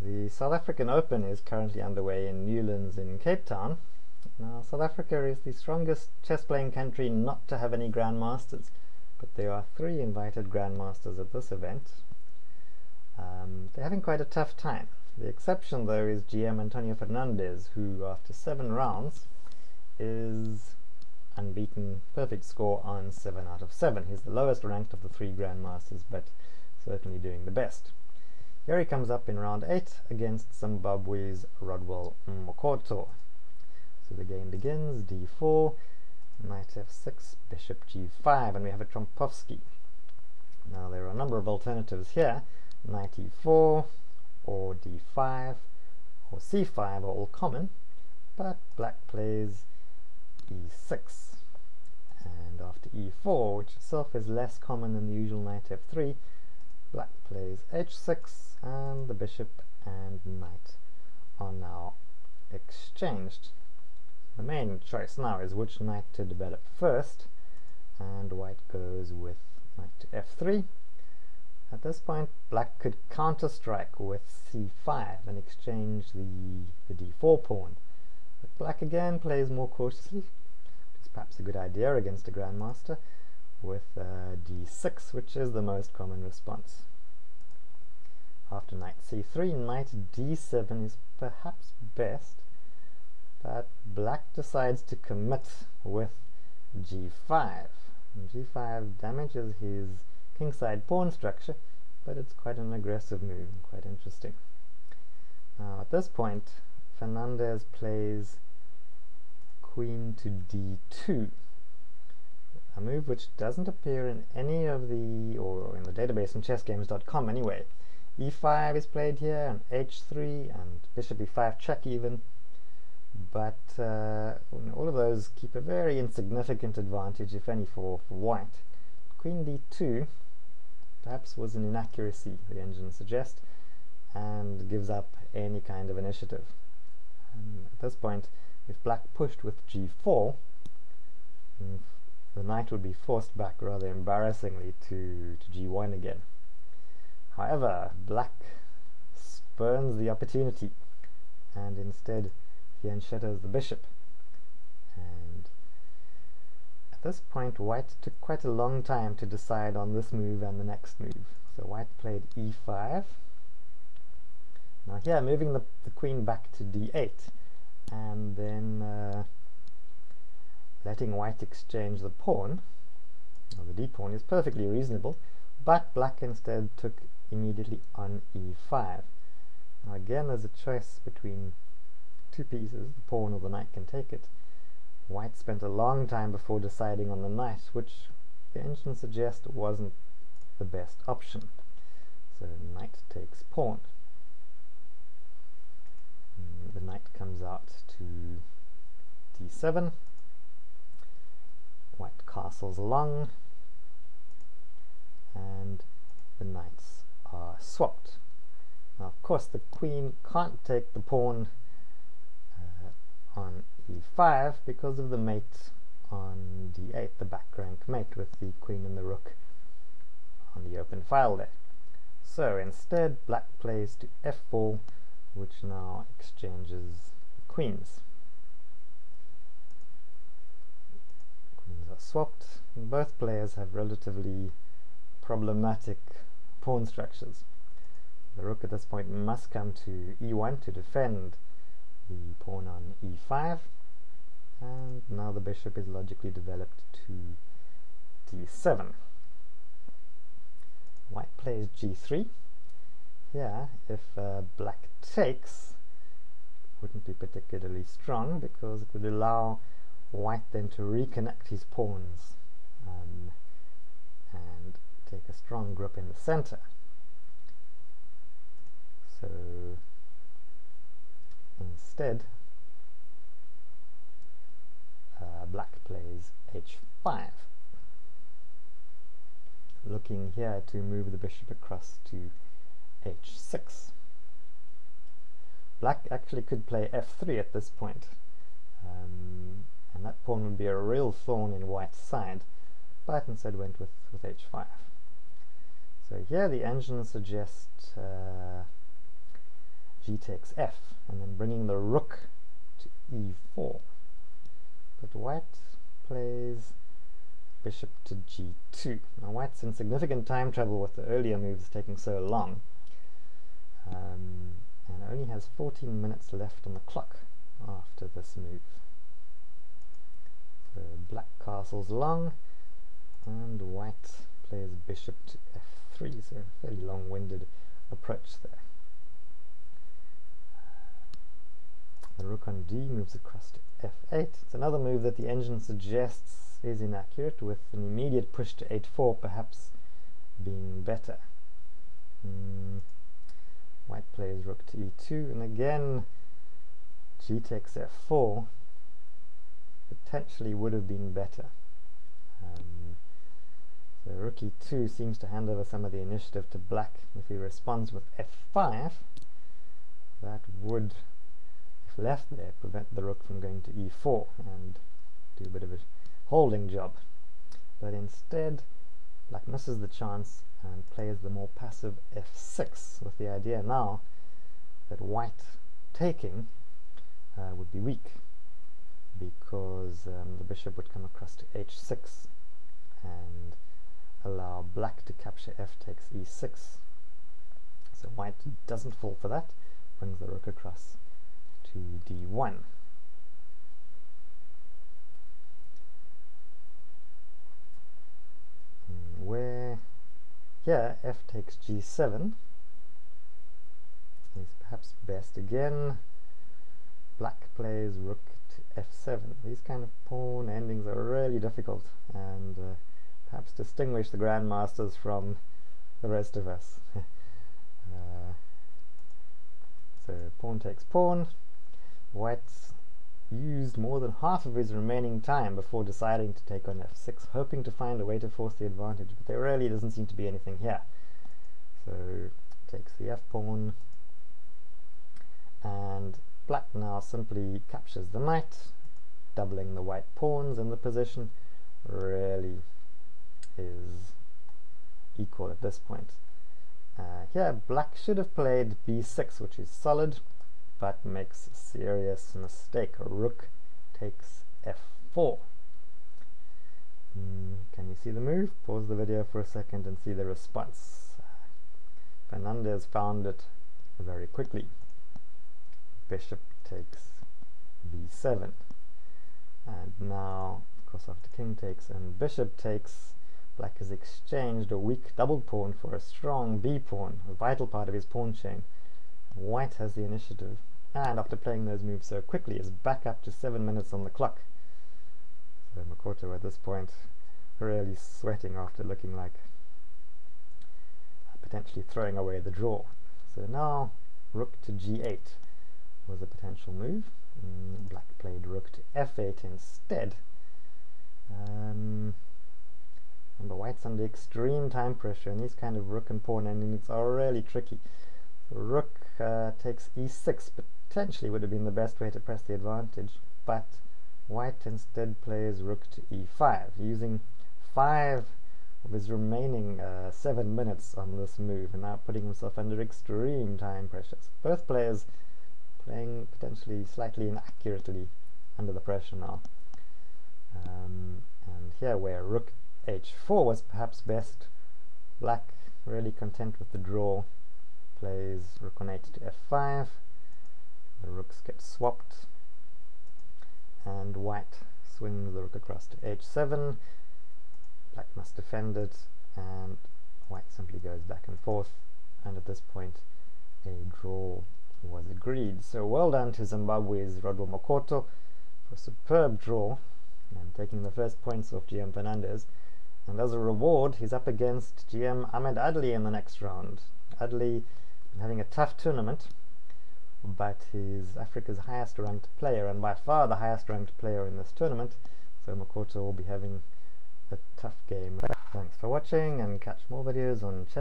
The South African Open is currently underway in Newlands in Cape Town. Now, South Africa is the strongest chess-playing country not to have any grandmasters, but there are 3 invited grandmasters at this event. They're having quite a tough time. The exception, though, is GM Antonio Fernandes, who, after 7 rounds, is unbeaten, perfect score on 7 out of 7. He's the lowest ranked of the 3 grandmasters, but certainly doing the best. Here he comes up in round 8 against Zimbabwe's Rodwell Makoto. So the game begins, d4, knight f6, bishop g5, and we have a Trompovsky. Now there are a number of alternatives here. Knight e4, or d5, or c5 are all common, but black plays e6. And after e4, which itself is less common than the usual knight f3, black plays h6, and the bishop and knight are now exchanged. The main choice now is which knight to develop first, and white goes with knight to f3. At this point, black could counter-strike with c5 and exchange the d4 pawn. But black again plays more cautiously, which is perhaps a good idea against a grandmaster, with d6, which is the most common response. After knight c3, knight d7 is perhaps best, but black decides to commit with g5. And g5 damages his kingside pawn structure, but it's quite an aggressive move, quite interesting. Now at this point, Fernandes plays queen to d2, a move which doesn't appear in any of the, or in the database in chessgames.com anyway. e5 is played here, and h3, and bishop e5 check even, but all of those keep a very insignificant advantage, if any, for white. Queen d2 perhaps was an inaccuracy, the engines suggest, and gives up any kind of initiative. At this point, if black pushed with g4, the knight would be forced back rather embarrassingly to g1 again. However, black spurns the opportunity, and instead he unshatters the bishop. And at this point, white took quite a long time to decide on this move and the next move. So white played e5. Now here, moving the queen back to d8, and then letting white exchange the pawn, or the d-pawn, is perfectly reasonable, but black instead took immediately on e5. Now again, there's a choice between 2 pieces, the pawn or the knight can take it. White spent a long time before deciding on the knight, which the engine suggests wasn't the best option. So knight takes pawn. The knight comes out to d7. White castles along, and the knights are swapped. Now, of course, the queen can't take the pawn on e5 because of the mate on d8, the back rank mate with the queen and the rook on the open file there. So instead, black plays to f4, which now exchanges the queens. Queens are swapped, and both players have relatively problematic pawn structures. The rook at this point must come to e1 to defend the pawn on e5, and now the bishop is logically developed to d7. White plays g3. Here, if black takes, it wouldn't be particularly strong because it would allow white then to reconnect his pawns and take a strong grip in the center. So instead, black plays h5, looking here to move the bishop across to h6. Black actually could play f3 at this point, and that pawn would be a real thorn in white's side, but instead went with h5. So here the engine suggests g takes f, and then bringing the rook to e4. But white plays bishop to g2. Now white's in significant time trouble with the earlier moves taking so long, and only has 14 minutes left on the clock after this move. So black castles long, and white plays bishop to f3, so a fairly long-winded approach there. The rook on d moves across to f8. It's another move that the engine suggests is inaccurate, with an immediate push to h4 perhaps being better. White plays rook to e2, and again g takes f4 potentially would have been better. So rook e2 seems to hand over some of the initiative to black. If he responds with f5, that would, if left there, prevent the rook from going to e4 and do a bit of a holding job. But instead, black misses the chance and plays the more passive f6, with the idea now that white taking would be weak, because the bishop would come across to h6 and allow black to capture f takes e6. So white doesn't fall for that, brings the rook across to d1. Where here f takes g7 is perhaps best. Again, black plays rook to f7. These kind of pawn endings are really difficult, and perhaps distinguish the grandmasters from the rest of us. So pawn takes pawn. White's used more than half of his remaining time before deciding to take on f6, hoping to find a way to force the advantage, but there really doesn't seem to be anything here. So takes the f-pawn, and black now simply captures the knight, doubling the white pawns, and the position really is equal at this point. Here black should have played b6, which is solid, but makes a serious mistake. Rook takes f4. Can you see the move? Pause the video for a second and see the response. Fernandes found it very quickly. Bishop takes b7, and now, of course, after king takes and bishop takes, black has exchanged a weak double pawn for a strong b pawn, a vital part of his pawn chain. White has the initiative, and after playing those moves so quickly, is back up to 7 minutes on the clock. So Makoto at this point really sweating after looking like potentially throwing away the draw. So now rook to g8 was a potential move. Black played rook to f8 instead. But white's under extreme time pressure, and these kind of rook and pawn endings are really tricky. Rook takes e6 potentially would have been the best way to press the advantage, but white instead plays rook to e5, using 5 of his remaining 7 minutes on this move, and now putting himself under extreme time pressures. Both players playing potentially slightly inaccurately under the pressure now. And here, where rook h4 was perhaps best, black, really content with the draw, plays rook on 8 to f5. The rooks get swapped, and white swings the rook across to h7. Black must defend it, and white simply goes back and forth, and at this point a draw was agreed. So well done to Zimbabwe's Rodwell Makoto for a superb draw and taking the first points off GM Fernandes, and as a reward he's up against GM Ahmed Adli in the next round. Adli been having a tough tournament, but he's Africa's highest ranked player, and by far the highest ranked player in this tournament, so Makoto will be having a tough game. Thanks for watching, and catch more videos on chess